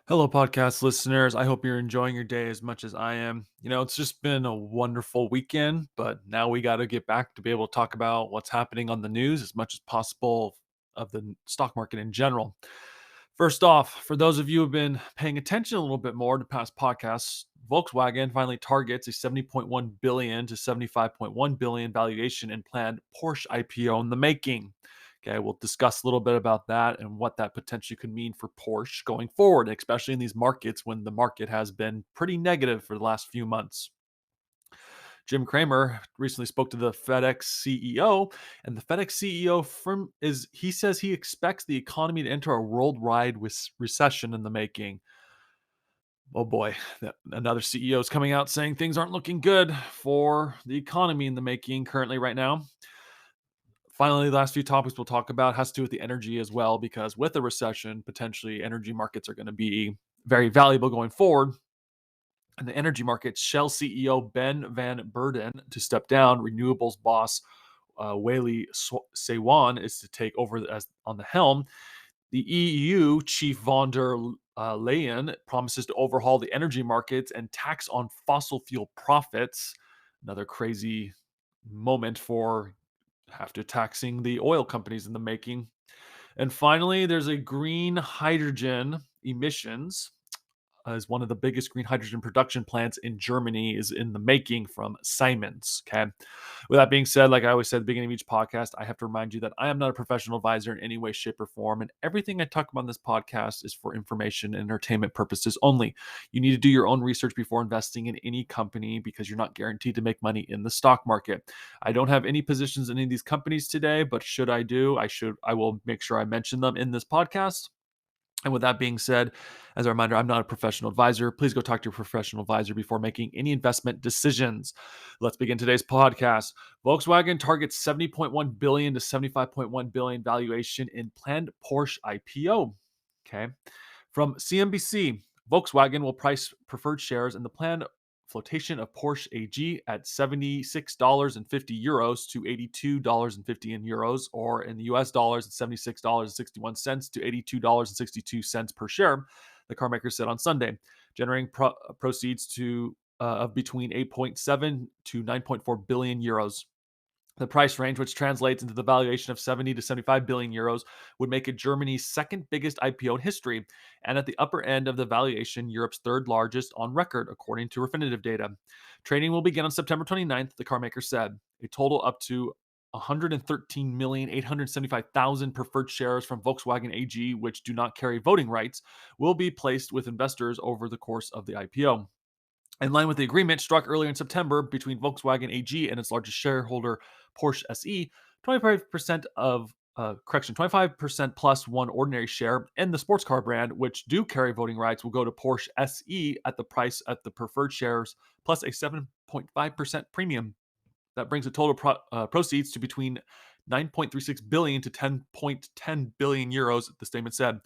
Hello, podcast listeners. I hope you're enjoying your day as much as I am. It's just been a wonderful weekend, but now we got to get back to be able to talk about what's happening on the news as much as possible of the stock market in general. First off, for those of you who've been paying attention a little bit more to past podcasts, Volkswagen finally targets a 70.1 billion to 75.1 billion valuation and planned Porsche IPO in the making. Okay, we'll discuss a little bit about that and what that potentially could mean for Porsche going forward, especially in these markets when the market has been pretty negative for the last few months. Jim Cramer recently spoke to the FedEx CEO, and the FedEx CEO he says he expects the economy to enter a worldwide recession in the making. Oh boy, another CEO is coming out saying things aren't looking good for the economy in the making currently right now. Finally, the last few topics we'll talk about has to do with the energy as well, because with a recession, potentially energy markets are going to be very valuable going forward. And the energy market, Shell CEO Ben Van Beurden to step down, renewables boss Whaley Sewan is to take over as on the helm. The EU chief von der Leyen promises to overhaul the energy markets and tax on fossil fuel profits. Another crazy moment for after taxing the oil companies in the making. And finally, there's a green hydrogen emissions as one of the biggest green hydrogen production plants in Germany is in the making from Siemens. Okay. With that being said, like I always said at the beginning of each podcast, I have to remind you that I am not a professional advisor in any way, shape, or form. And everything I talk about on this podcast is for information and entertainment purposes only. You need to do your own research before investing in any company because you're not guaranteed to make money in the stock market. I don't have any positions in any of these companies today, but should I do, I will make sure I mention them in this podcast. And with that being said, as a reminder, I'm not a professional advisor. Please go talk to your professional advisor before making any investment decisions. Let's begin today's podcast. Volkswagen targets 70.1 billion to 75.1 billion valuation in planned Porsche IPO. Okay. From CNBC, Volkswagen will price preferred shares in the planned flotation of Porsche AG at €76.50 to €82.50 in euros, or in the US dollars, it's $76.61 to $82.62 per share, the carmaker said on Sunday, generating proceeds of between 8.7 to 9.4 billion euros. The price range, which translates into the valuation of 70 to 75 billion euros, would make it Germany's second biggest IPO in history, and at the upper end of the valuation, Europe's third largest on record, according to Refinitiv data. Trading will begin on September 29th, the carmaker said. A total up to 113,875,000 preferred shares from Volkswagen AG, which do not carry voting rights, will be placed with investors over the course of the IPO. In line with the agreement struck earlier in September between Volkswagen AG and its largest shareholder, Porsche SE, 25% plus one ordinary share in the sports car brand, which do carry voting rights, will go to Porsche SE at the price at the preferred shares plus a 7.5% premium. That brings the total proceeds to between 9.36 billion to 10.10 billion euros, the statement said.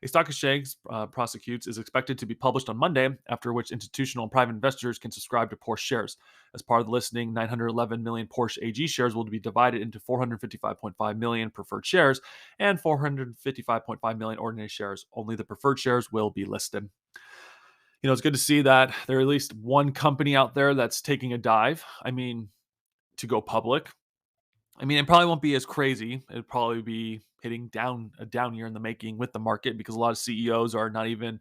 A stock exchange prosecutes is expected to be published on Monday, after which institutional and private investors can subscribe to Porsche shares. As part of the listing, 911 million Porsche AG shares will be divided into 455.5 million preferred shares and 455.5 million ordinary shares. Only the preferred shares will be listed. It's good to see that there are at least one company out there that's taking a dive. To go public. It probably won't be as crazy. It'd probably be hitting a down year in the making with the market because a lot of CEOs are not even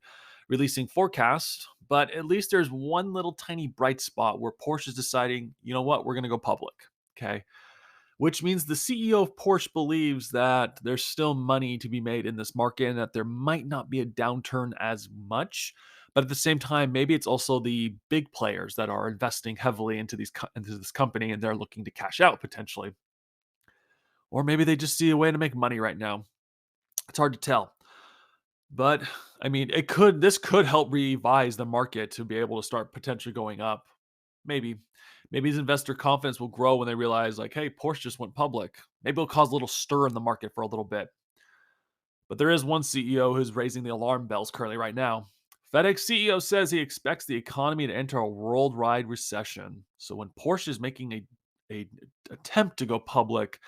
releasing forecasts. But at least there's one little tiny bright spot where Porsche is deciding, you know what, we're going to go public. Okay. Which means the CEO of Porsche believes that there's still money to be made in this market and that there might not be a downturn as much. But at the same time, maybe it's also the big players that are investing heavily into this company and they're looking to cash out potentially. Or maybe they just see a way to make money right now. It's hard to tell. But this could help revise the market to be able to start potentially going up. Maybe. Maybe his investor confidence will grow when they realize, like, hey, Porsche just went public. Maybe it'll cause a little stir in the market for a little bit. But there is one CEO who's raising the alarm bells currently right now. FedEx CEO says he expects the economy to enter a worldwide recession. So when Porsche is making a attempt to go public,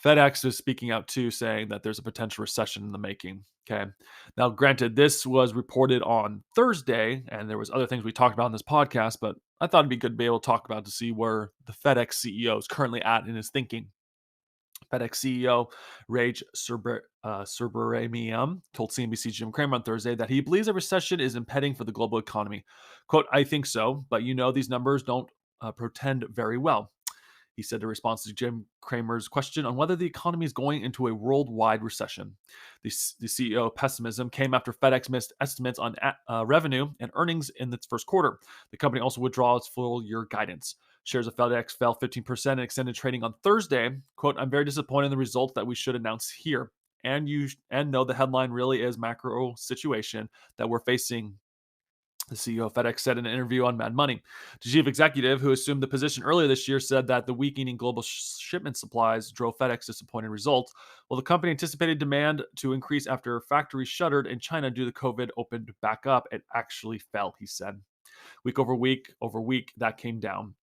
FedEx is speaking out too, saying that there's a potential recession in the making. Okay. Now, granted, this was reported on Thursday, and there was other things we talked about in this podcast, but I thought it'd be good to be able to talk about to see where the FedEx CEO is currently at in his thinking. FedEx CEO Subrahamiam told CNBC's Jim Cramer on Thursday that he believes a recession is impending for the global economy. Quote, I think so, but these numbers don't portend very well. He said in response to Jim Cramer's question on whether the economy is going into a worldwide recession. The CEO pessimism came after FedEx missed estimates on revenue and earnings in its first quarter. The company also withdrew its full year guidance. Shares of FedEx fell 15% and extended trading on Thursday. Quote, I'm very disappointed in the results that we should announce here. And know the headline really is macro situation that we're facing, the CEO of FedEx said in an interview on Mad Money. The chief executive, who assumed the position earlier this year, said that the weakening global shipment supplies drove FedEx disappointing results, while the company anticipated demand to increase after factories shuttered in China due to COVID opened back up. It actually fell, he said. Week over week, that came down.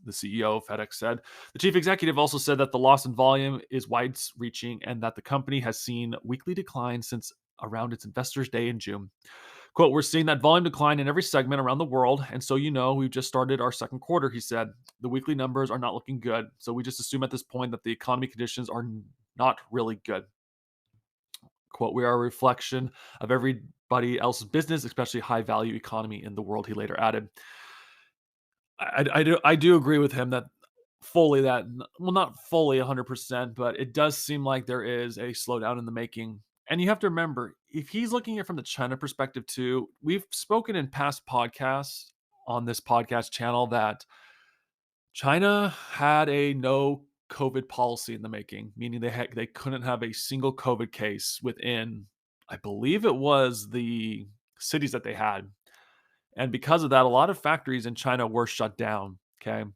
The CEO of FedEx said. The chief executive also said that the loss in volume is wide reaching and that the company has seen weekly declines since around its investors' day in June. Quote, we're seeing that volume decline in every segment around the world. And so, we've just started our second quarter, he said. The weekly numbers are not looking good. So we just assume at this point that the economy conditions are not really good. Quote, we are a reflection of everybody else's business, especially high value economy in the world, he later added. I do agree with him that fully that, well, not fully 100%, but it does seem like there is a slowdown in the making. And you have to remember, if he's looking at it from the China perspective too, we've spoken in past podcasts on this podcast channel that China had a no COVID policy in the making, meaning they couldn't have a single COVID case within, I believe it was the cities that they had. And because of that, a lot of factories in China were shut down. Okay.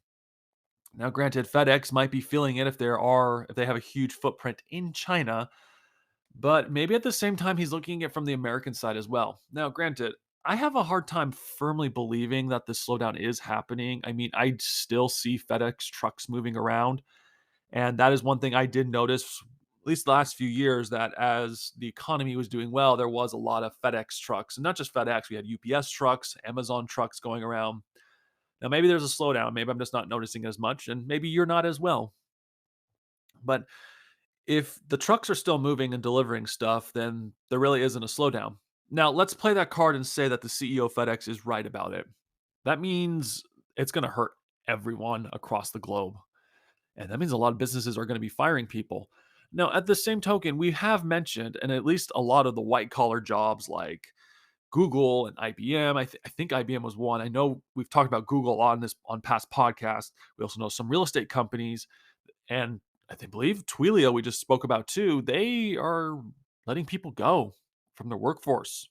Now, granted, FedEx might be feeling it if they have a huge footprint in China, but maybe at the same time he's looking at it from the American side as well. Now, granted, I have a hard time firmly believing that this slowdown is happening. I mean, I still see FedEx trucks moving around, and that is one thing I did notice at least the last few years, that as the economy was doing well, there was a lot of FedEx trucks, and not just FedEx. We had UPS trucks, Amazon trucks going around. Now, maybe there's a slowdown. Maybe I'm just not noticing as much, and maybe you're not as well. But if the trucks are still moving and delivering stuff, then there really isn't a slowdown. Now, let's play that card and say that the CEO of FedEx is right about it. That means it's going to hurt everyone across the globe. And that means a lot of businesses are going to be firing people. Now, at the same token, we have mentioned, and at least a lot of the white collar jobs like Google and IBM. I think IBM was one. I know we've talked about Google on past podcasts. We also know some real estate companies, and believe Twilio we just spoke about too. They are letting people go from their workforce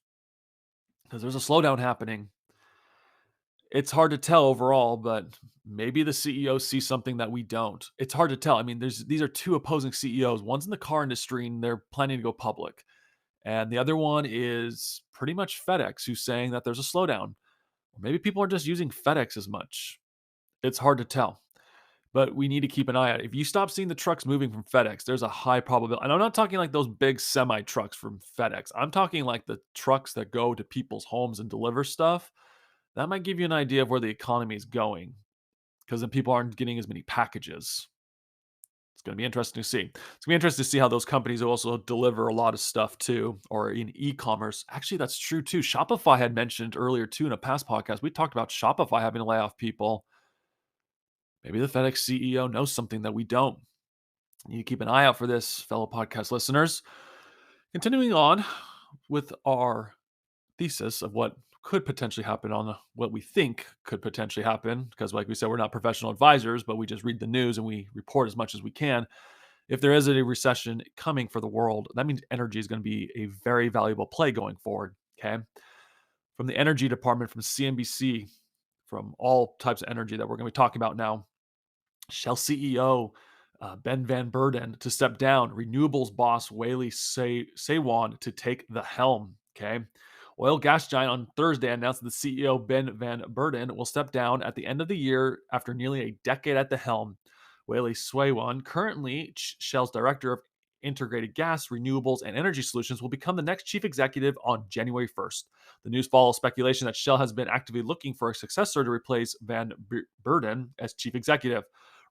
because there's a slowdown happening. It's hard to tell overall, but maybe the CEO sees something that we don't. It's hard to tell. I mean, these are two opposing CEOs. One's in the car industry and they're planning to go public. And the other one is pretty much FedEx, who's saying that there's a slowdown. Or maybe people are just using FedEx as much. It's hard to tell, but we need to keep an eye out. If you stop seeing the trucks moving from FedEx, there's a high probability. And I'm not talking like those big semi trucks from FedEx. I'm talking like the trucks that go to people's homes and deliver stuff. That might give you an idea of where the economy is going because then people aren't getting as many packages. It's going to be interesting to see. It's going to be interesting to see how those companies also deliver a lot of stuff too, or in e-commerce. Actually, that's true too. Shopify had mentioned earlier too in a past podcast. We talked about Shopify having to lay off people. Maybe the FedEx CEO knows something that we don't. You need to keep an eye out for this, fellow podcast listeners. Continuing on with our thesis of what could potentially happen on what we think could potentially happen, because like we said, we're not professional advisors, but we just read the news and we report as much as we can. If there is a recession coming for the world, that means energy is going to be a very valuable play going forward. Okay. From the energy department, from CNBC, from all types of energy that we're going to be talking about now, Shell CEO Ben Van Beurden to step down, renewables boss Whaley Saywan to take the helm. Okay. Oil gas giant on Thursday announced that the CEO Ben Van Beurden will step down at the end of the year after nearly a decade at the helm. Whaley Swaywon, currently Shell's director of integrated gas, renewables, and energy solutions, will become the next chief executive on January 1st. The news follows speculation that Shell has been actively looking for a successor to replace Van Beurden as chief executive.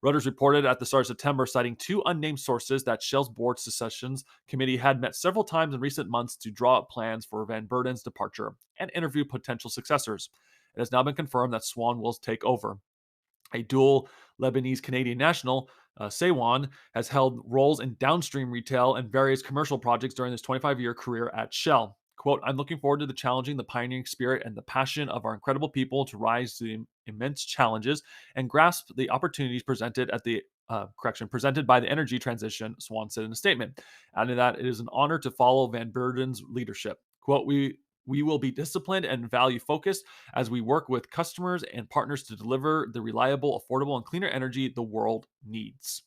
Reuters reported at the start of September, citing two unnamed sources, that Shell's board successions committee had met several times in recent months to draw up plans for Van Beurden's departure and interview potential successors. It has now been confirmed that Swan will take over. A dual Lebanese Canadian national, Seywan, has held roles in downstream retail and various commercial projects during his 25-year career at Shell. Quote, I'm looking forward to the challenging, the pioneering spirit, and the passion of our incredible people to rise to the immense challenges and grasp the opportunities presented by the energy transition, Swan said in a statement, adding that it is an honor to follow Van Beurden's leadership. Quote, we will be disciplined and value focused as we work with customers and partners to deliver the reliable, affordable, and cleaner energy the world needs.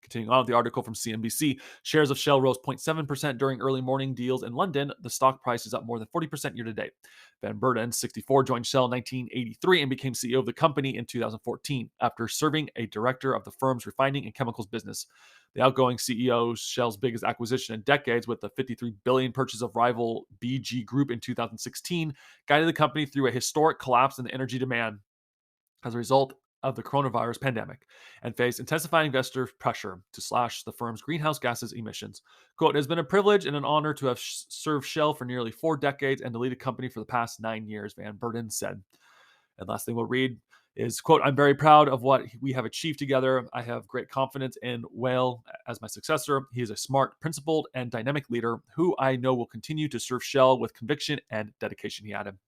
Continuing on with the article from CNBC, shares of Shell rose 0.7% during early morning deals in London. The stock price is up more than 40% year to date. Van Beurden, 64, joined Shell in 1983 and became CEO of the company in 2014 after serving a director of the firm's refining and chemicals business. The outgoing CEO, Shell's biggest acquisition in decades, with the $53 billion purchase of rival BG Group in 2016, guided the company through a historic collapse in the energy demand as a result of the coronavirus pandemic and faced intensifying investor pressure to slash the firm's greenhouse gases emissions. Quote, it has been a privilege and an honor to have served Shell for nearly 4 decades and to lead a company for the past 9 years, Van Beurden said. And last thing we'll read is, quote, I'm very proud of what we have achieved together. I have great confidence in Whale as my successor. He is a smart, principled, and dynamic leader who I know will continue to serve Shell with conviction and dedication, he added.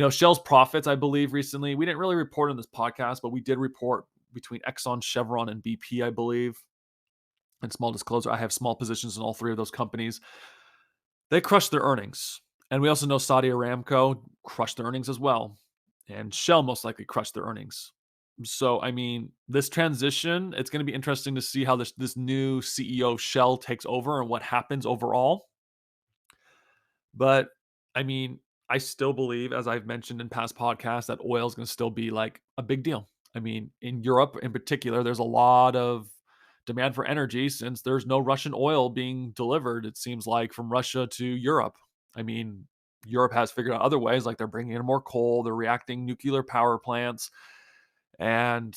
Shell's profits, I believe, recently, we didn't really report on this podcast, but we did report between Exxon, Chevron, and BP, I believe. And small disclosure, I have small positions in all three of those companies. They crushed their earnings. And we also know Saudi Aramco crushed their earnings as well. And Shell most likely crushed their earnings. So, I mean, this transition, it's going to be interesting to see how this new CEO of Shell takes over and what happens overall. But I mean, I still believe, as I've mentioned in past podcasts, that oil is going to still be like a big deal. I mean, in Europe in particular, there's a lot of demand for energy since there's no Russian oil being delivered, it seems like, from Russia to Europe. I mean, Europe has figured out other ways, like they're bringing in more coal, they're reacting nuclear power plants. And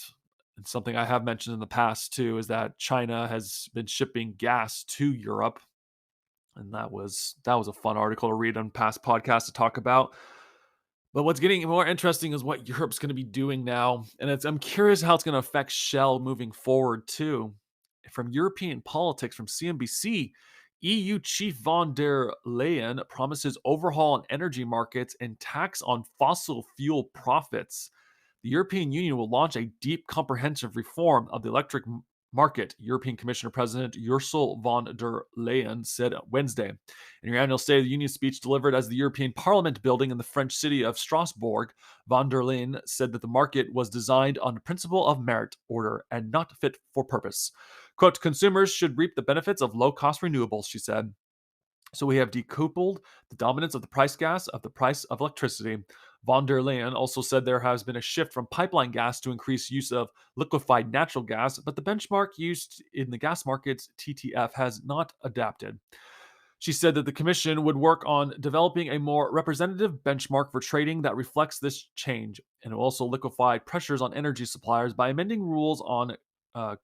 something I have mentioned in the past too is that China has been shipping gas to Europe, and that was a fun article to read on past podcasts to talk about. But what's getting more interesting is what Europe's going to be doing now, and I'm curious how it's going to affect Shell moving forward too. From European politics, from CNBC, EU Chief von der Leyen promises overhaul on energy markets and tax on fossil fuel profits. The European Union will launch a deep, comprehensive reform of the electric market, European Commissioner President Ursula von der Leyen said Wednesday. In her annual State of the Union speech delivered as the European Parliament building in the French city of Strasbourg, von der Leyen said that the market was designed on the principle of merit order and not fit for purpose. Quote, consumers should reap the benefits of low-cost renewables, she said. So we have decoupled the dominance of the price gas of the price of electricity. Von der Leyen also said there has been a shift from pipeline gas to increased use of liquefied natural gas, but the benchmark used in the gas markets, TTF, has not adapted. She said that the Commission would work on developing a more representative benchmark for trading that reflects this change, and it will also liquefy pressures on energy suppliers by amending rules on uh,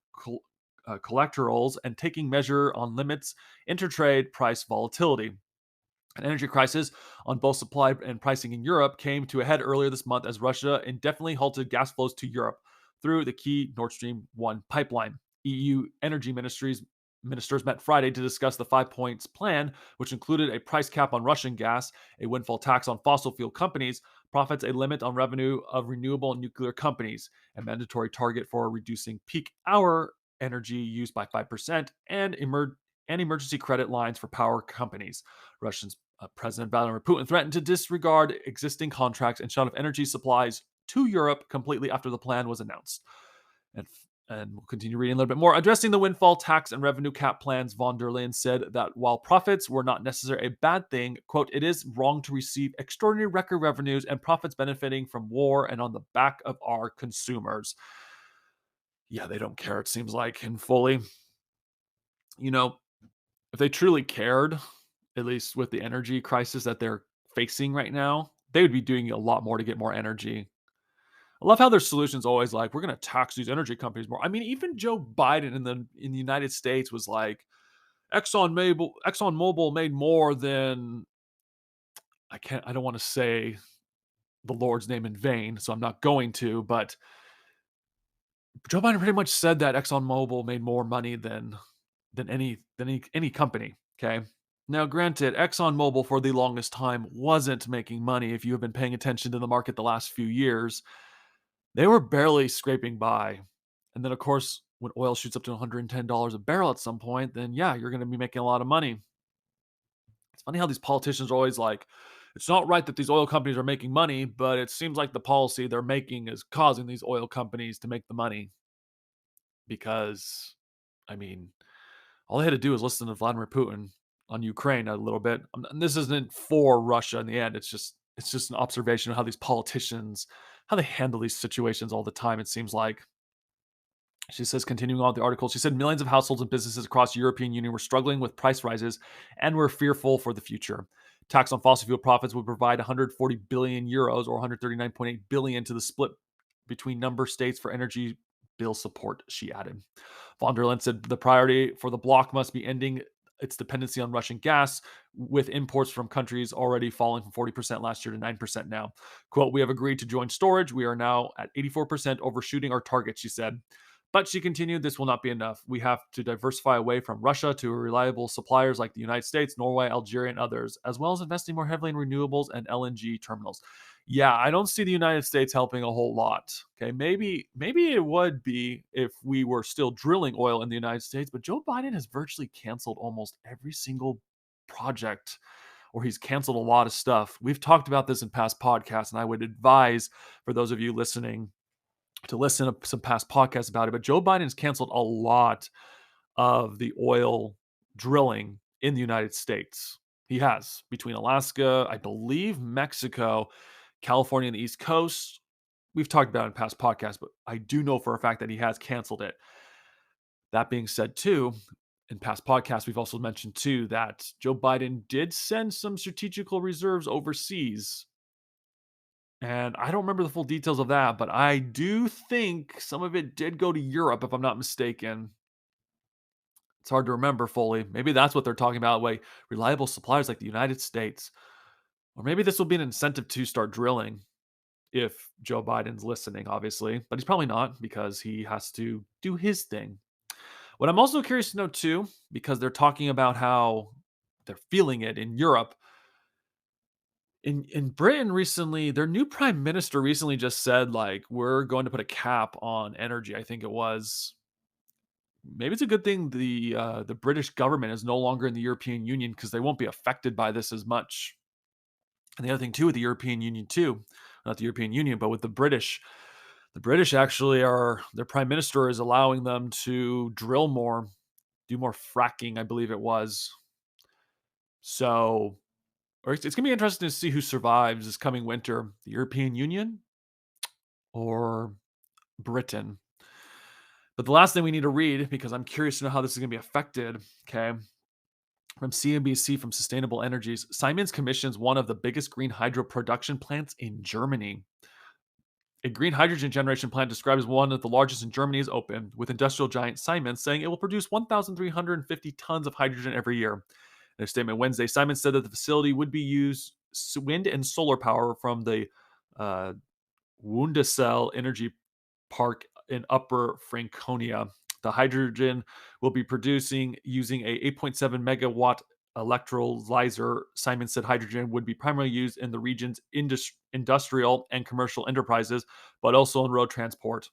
collaterals and taking measure on limits intertrade price volatility. An energy crisis on both supply and pricing in Europe came to a head earlier this month as Russia indefinitely halted gas flows to Europe through the key Nord Stream 1 pipeline. EU energy ministers met Friday to discuss the 5 points plan, which included a price cap on Russian gas, a windfall tax on fossil fuel companies, profits, a limit on revenue of renewable and nuclear companies, a mandatory target for reducing peak hour energy use by 5%, and emergency credit lines for power companies. Russian President Vladimir Putin threatened to disregard existing contracts and shut off energy supplies to Europe completely after the plan was announced. And we'll continue reading a little bit more. Addressing the windfall tax and revenue cap plans, von der Leyen said that while profits were not necessarily a bad thing, quote, it is wrong to receive extraordinary record revenues and profits benefiting from war and on the back of our consumers. Yeah, they don't care, it seems like, and fully. You know, if they truly cared, at least with the energy crisis that they're facing right now, they would be doing a lot more to get more energy. I love how their solution's always like, we're going to tax these energy companies more. I mean, even Joe Biden in the United States was like, ExxonMobil made more than I don't want to say the Lord's name in vain, so I'm not going to, but Joe Biden pretty much said that ExxonMobil made more money than any company. Okay. Now, granted, ExxonMobil for the longest time wasn't making money. If you have been paying attention to the market the last few years, they were barely scraping by. And then, of course, when oil shoots up to $110 a barrel at some point, then yeah, you're going to be making a lot of money. It's funny how these politicians are always like, it's not right that these oil companies are making money, but it seems like the policy they're making is causing these oil companies to make the money because, I mean, all they had to do is listen to Vladimir Putin on Ukraine a little bit. And this isn't for Russia in the end. It's just an observation of how these politicians, how they handle these situations all the time. It seems like. She says, continuing on with the article, she said millions of households and businesses across the European Union were struggling with price rises and were fearful for the future. Tax on fossil fuel profits would provide 140 billion euros or 139.8 billion to the split between number states for energy bill support, she added. Von der Leyen said the priority for the bloc must be ending its dependency on Russian gas, with imports from countries already falling from 40% last year to 9% now. Quote, we have agreed to join storage. We are now at 84% overshooting our target, she said. But she continued, this will not be enough. We have to diversify away from Russia to reliable suppliers like the United States, Norway, Algeria, and others, as well as investing more heavily in renewables and LNG terminals. Yeah, I don't see the United States helping a whole lot. Okay, maybe it would be if we were still drilling oil in the United States, but Joe Biden has virtually canceled almost every single project, or he's canceled a lot of stuff. We've talked about this in past podcasts, and I would advise for those of you listening to listen to some past podcasts about it. But Joe Biden has canceled a lot of the oil drilling in the United States. He has, between Alaska, I believe Mexico, California, and the East Coast. We've talked about it in past podcasts, but I do know for a fact that he has canceled it. That being said, too, in past podcasts, we've also mentioned too that Joe Biden did send some strategical reserves overseas. And I don't remember the full details of that, but I do think some of it did go to Europe, if I'm not mistaken. It's hard to remember fully. Maybe that's what they're talking about, like reliable suppliers like the United States. Or maybe this will be an incentive to start drilling if Joe Biden's listening, obviously. But he's probably not because he has to do his thing. What I'm also curious to know too, because they're talking about how they're feeling it in Europe. In Britain recently, their new prime minister recently just said, like, we're going to put a cap on energy. I think it was. Maybe it's a good thing the British government is no longer in the European Union because they won't be affected by this as much. And the other thing too with the European Union too, not the European Union, but with the British actually are their prime minister is allowing them to drill more, do more fracking, I believe it was. So, or it's gonna be interesting to see who survives this coming winter, the European Union or Britain. But the last thing we need to read, because I'm curious to know how this is gonna be affected, okay, from CNBC from Sustainable Energies, Siemens commissions one of the biggest green hydro production plants in Germany. A green hydrogen generation plant described as one of the largest in Germany is opened, with industrial giant Siemens saying it will produce 1,350 tons of hydrogen every year. In a statement Wednesday, Siemens said that the facility would be used wind and solar power from the uh, Wundesel Energy Park in Upper Franconia. The hydrogen will be producing using a 8.7 megawatt electrolyzer. Simon said hydrogen would be primarily used in the region's industrial and commercial enterprises, but also in road transport.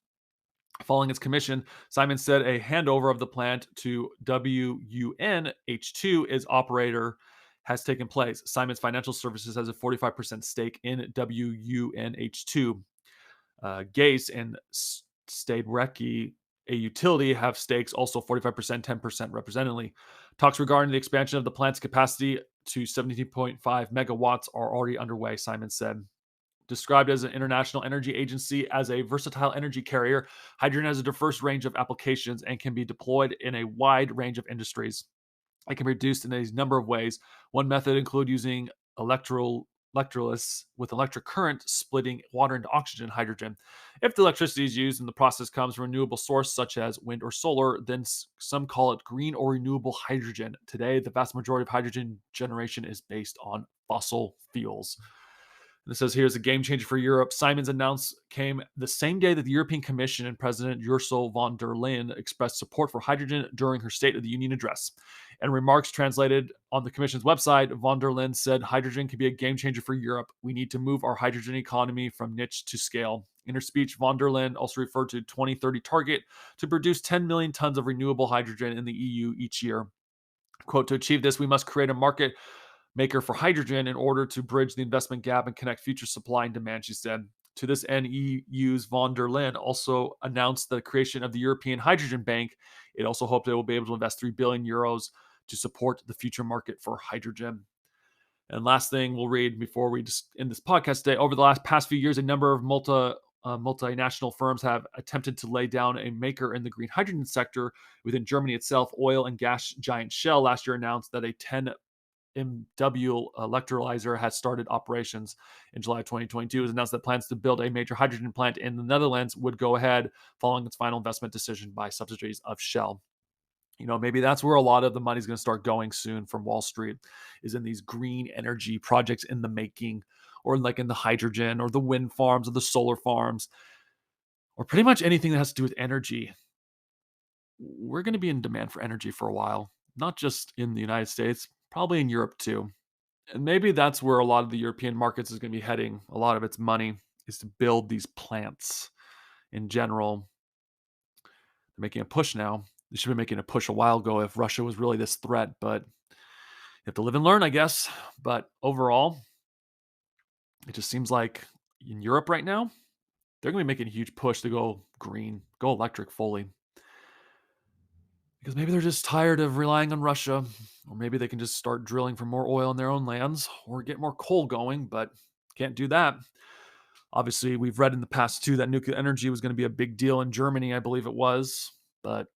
Following its commission, Simon said a handover of the plant to WUNH2 as operator has taken place. Simon's Financial Services has a 45% stake in WUNH2. Gase and Stadrecky, a utility, have stakes also 45%, 10% representatively. Talks regarding the expansion of the plant's capacity to 17.5 megawatts are already underway, Simon said. Described as an international energy agency as a versatile energy carrier, hydrogen has a diverse range of applications and can be deployed in a wide range of industries. It can be reduced in a number of ways. One method include using electrolysis with electric current splitting water into oxygen and hydrogen. If the electricity is used and the process comes from a renewable source such as wind or solar, then some call it green or renewable hydrogen. Today, the vast majority of hydrogen generation is based on fossil fuels. And it says here's a game changer for Europe. Simon's announcement came the same day that the European Commission and President Ursula von der Leyen expressed support for hydrogen during her State of the Union address. And remarks translated on the Commission's website, von der Leyen said hydrogen can be a game changer for Europe. We need to move our hydrogen economy from niche to scale. In her speech, von der Leyen also referred to a 2030 target to produce 10 million tons of renewable hydrogen in the EU each year. Quote, to achieve this, we must create a market maker for hydrogen in order to bridge the investment gap and connect future supply and demand, she said. To this end, EU's von der Leyen also announced the creation of the European Hydrogen Bank. It also hoped it will be able to invest 3 billion euros to support the future market for hydrogen. And last thing we'll read before we just end this podcast today. Over the past few years, a number of multinational firms have attempted to lay down a maker in the green hydrogen sector. Within Germany itself, oil and gas giant Shell last year announced that a 10 MW electrolyzer has started operations in July 2022. It was announced that plans to build a major hydrogen plant in the Netherlands would go ahead following its final investment decision by subsidiaries of Shell. Maybe that's where a lot of the money is going to start going soon from Wall Street, is in these green energy projects in the making, or like in the hydrogen or the wind farms or the solar farms, or pretty much anything that has to do with energy. We're going to be in demand for energy for a while, not just in the United States, probably in Europe too. And maybe that's where a lot of the European markets is going to be heading. A lot of its money is to build these plants in general. They're making a push now. They should be making a push a while ago if Russia was really this threat, but you have to live and learn, I guess. But overall, it just seems like in Europe right now, they're going to be making a huge push to go green, go electric fully. Because maybe they're just tired of relying on Russia, or maybe they can just start drilling for more oil in their own lands or get more coal going, but can't do that. Obviously, we've read in the past too that nuclear energy was going to be a big deal in Germany, I believe it was. But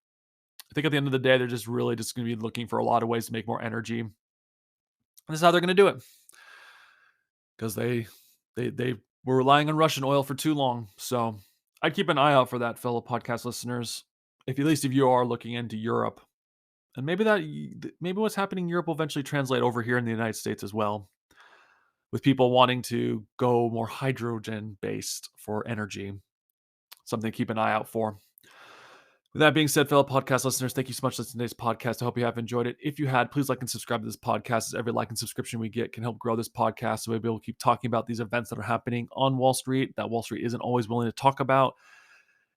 I think at the end of the day, they're just really just going to be looking for a lot of ways to make more energy. And this is how they're going to do it, because they were relying on Russian oil for too long. So I'd keep an eye out for that, fellow podcast listeners. If at least if you are looking into Europe, and maybe what's happening in Europe will eventually translate over here in the United States as well, with people wanting to go more hydrogen based for energy. Something to keep an eye out for. With that being said, fellow podcast listeners, thank you so much for listening to today's podcast. I hope you have enjoyed it. If you had, please like and subscribe to this podcast, as every like and subscription we get can help grow this podcast, so we'll be able to keep talking about these events that are happening on Wall Street that Wall Street isn't always willing to talk about.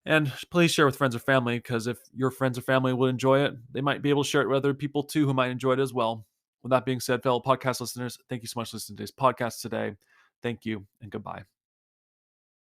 And please share with friends or family, because if your friends or family will enjoy it, they might be able to share it with other people too who might enjoy it as well. With that being said, fellow podcast listeners, thank you so much for listening to today's podcast today. Thank you and goodbye.